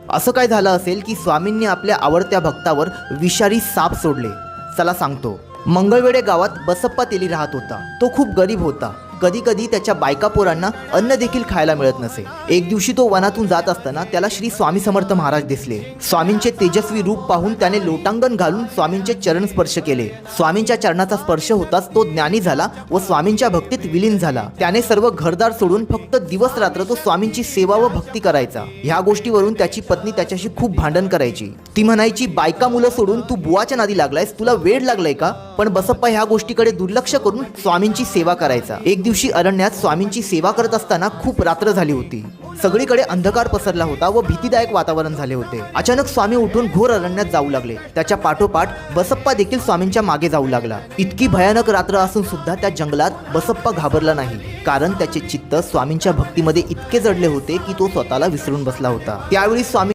असं काय झालं असेल की स्वामींनी आपल्या आवडत्या भक्तावर विषारी साप सोडले? चला सांगतो. मंगळवेढे गावात बसप्पा तेली राहत होता. तो खूप गरीब होता. कधी कधी त्याच्या बायका पोरांना अन्न देखील खायला मिळत नसे. एक दिवशी तो वनातून जात असताना त्याला श्री स्वामी समर्थ महाराज दिसले. स्वामींचे तेजस्वी रूप पाहून त्याने लोटांगण घालून स्वामींचे चरण स्पर्श केले. स्वामींच्या चरणाचा स्पर्श होताच तो ज्ञानी झाला व स्वामींच्या भक्तीत विलीन झाला. त्याने सर्व घरदार सोडून फक्त दिवस रात्र तो स्वामींची सेवा व भक्ती करायचा. ह्या गोष्टीवरून त्याची पत्नी त्याच्याशी खूप भांडण करायची. ती म्हणायची, बायका मुलं सोडून तू बुवाच्या नादी लागलायस, तुला वेड लागलाय का? पण बसप्पा ह्या गोष्टीकडे दुर्लक्ष करून स्वामींची सेवा करायचा. एक दिवशी अरण्यात स्वामींची सेवा करत असताना खूप रात्र झाली होती. सगळीकडे अंधकार पसरला होता व भीतीदायक वातावरण झाले होते. अचानक स्वामी उठून घोर अरण्यात जाऊ लागले. त्याच्या पाठोपाठ बसप्पा देखील स्वामींच्या मागे जाऊ लागला. इतकी भयानक रात्र असून सुद्धा त्या जंगलात बसप्पा घाबरला नाही, कारण त्याचे चित्त स्वामींच्या भक्तीमध्ये इतके जडले होते की तो स्वतःला विसरून बसला होता. त्यावेळी स्वामी